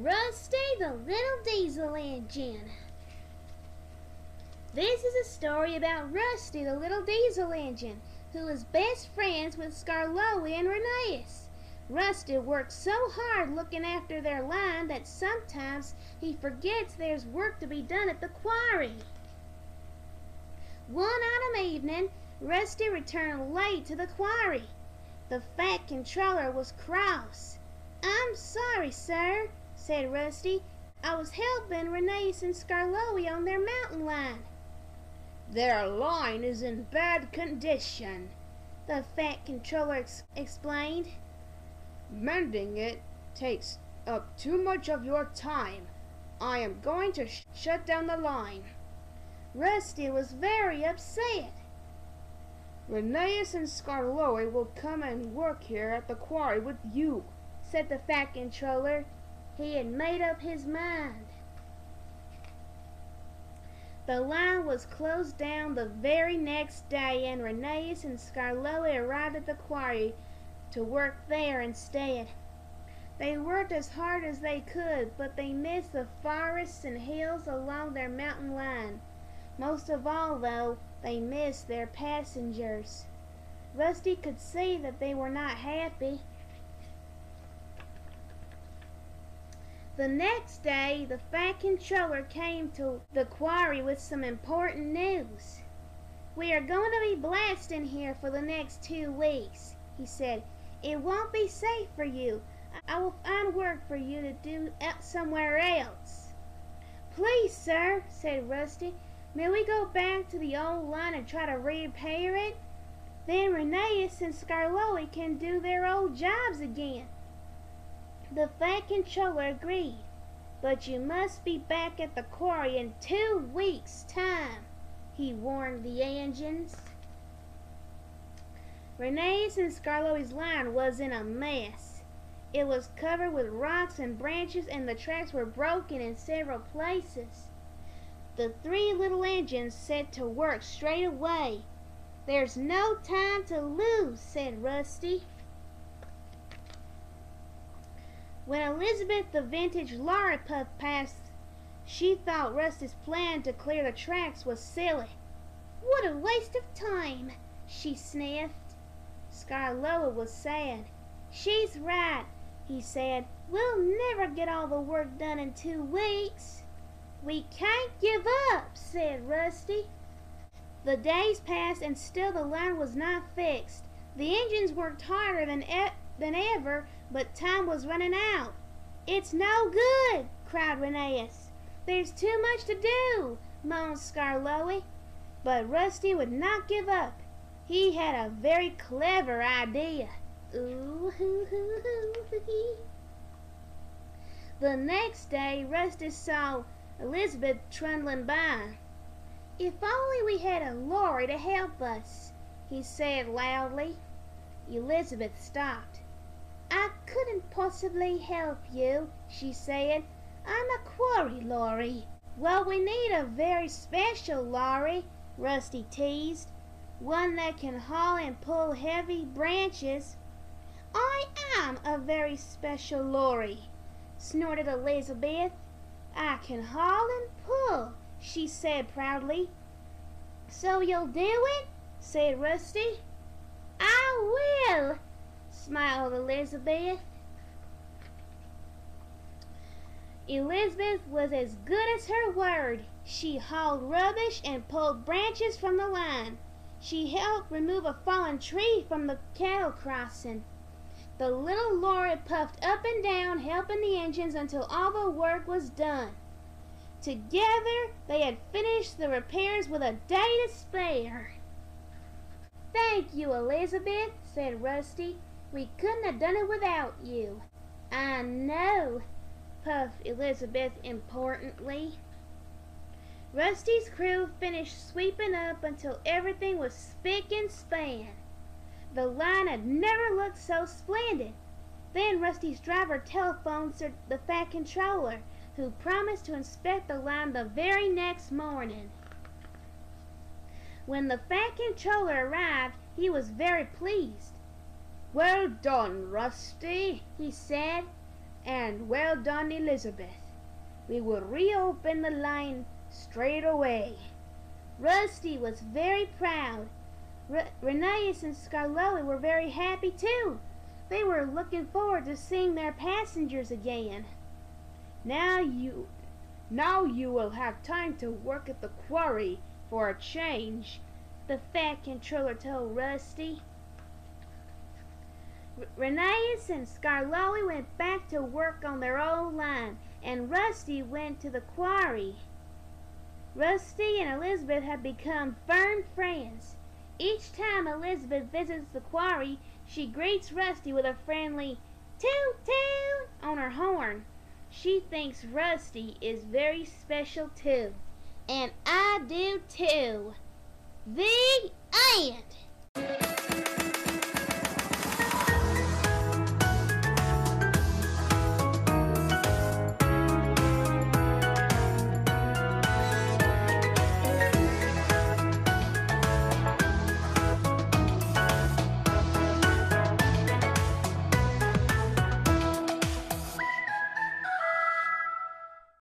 Rusty the Little Diesel Engine. This is a story about Rusty the Little Diesel Engine, who is best friends with Skarloey and Rheneas. Rusty works so hard looking after their line that sometimes he forgets there's work to be done at the quarry. One autumn evening, Rusty returned late to the quarry. The fat controller was cross. "I'm sorry, sir," said Rusty. "I was helping Rheneas and Skarloey on their mountain line." "Their line is in bad condition," the fat controller explained. "Mending it takes up too much of your time. I am going to shut down the line." Rusty was very upset. "Rheneas and Skarloey will come and work here at the quarry with you," said the fat controller. He had made up his mind. The line was closed down the very next day, and Rheneas and Skarloey arrived at the quarry to work there instead. They worked as hard as they could, but they missed the forests and hills along their mountain line. Most of all, though, they missed their passengers. Rusty could see that they were not happy. The next day, the fat controller came to the quarry with some important news. "We are going to be blasting here for the next 2 weeks," he said. "It won't be safe for you. I will find work for you to do somewhere else." "Please, sir," said Rusty, "may we go back to the old line and try to repair it? Then Rheneas and Skarloey can do their old jobs again." The fat controller agreed. "But you must be back at the quarry in 2 weeks' time," he warned the engines. Rheneas and Skarloey's line was in a mess. It was covered with rocks and branches, and the tracks were broken in several places. The 3 little engines set to work straight away. "There's no time to lose," said Rusty. When Elizabeth the vintage lorry puffed past, she thought Rusty's plan to clear the tracks was silly. "What a waste of time," she sniffed. Skarloey was sad. "She's right," he said. "We'll never get all the work done in 2 weeks." "We can't give up," said Rusty. The days passed and still the line was not fixed. The engines worked harder than ever, but time was running out. "It's no good," cried Rheneas. "There's too much to do," moaned Skarloey. But Rusty would not give up. He had a very clever idea. Ooh, hoo, hoo, hoo. The next day, Rusty saw Elizabeth trundling by. "If only we had a lorry to help us," he said loudly. Elizabeth stopped. "I couldn't possibly help you," she said. "I'm a quarry lorry." "Well, we need a very special lorry," Rusty teased. "One that can haul and pull heavy branches." "I am a very special lorry," snorted Elizabeth. "I can haul and pull," she said proudly. "So you'll do it?" said Rusty. "I will," smiled Elizabeth. Elizabeth was as good as her word. She hauled rubbish and pulled branches from the line. She helped remove a fallen tree from the cattle crossing. The little lorry puffed up and down, helping the engines until all the work was done. Together, they had finished the repairs with a day to spare. "Thank you, Elizabeth," said Rusty. "We couldn't have done it without you." "I know," puffed Elizabeth importantly. Rusty's crew finished sweeping up until everything was spick and span. The line had never looked so splendid. Then Rusty's driver telephoned the fat controller, who promised to inspect the line the very next morning. When the fat controller arrived, he was very pleased. "Well done, Rusty," he said. And well done, Elizabeth. We will reopen the line straight away." Rusty was very proud. Rheneas and Scarlotti were very happy too. They were looking forward to seeing their passengers again. Now you will have time to work at the quarry for a change," the Fat Controller told Rusty. Rheneas and Scarlotti went back to work on their old line, and Rusty went to the quarry. Rusty and Elizabeth have become firm friends. Each time Elizabeth visits the quarry, she greets Rusty with a friendly toot toot on her horn. She thinks Rusty is very special too. And I do too. The end.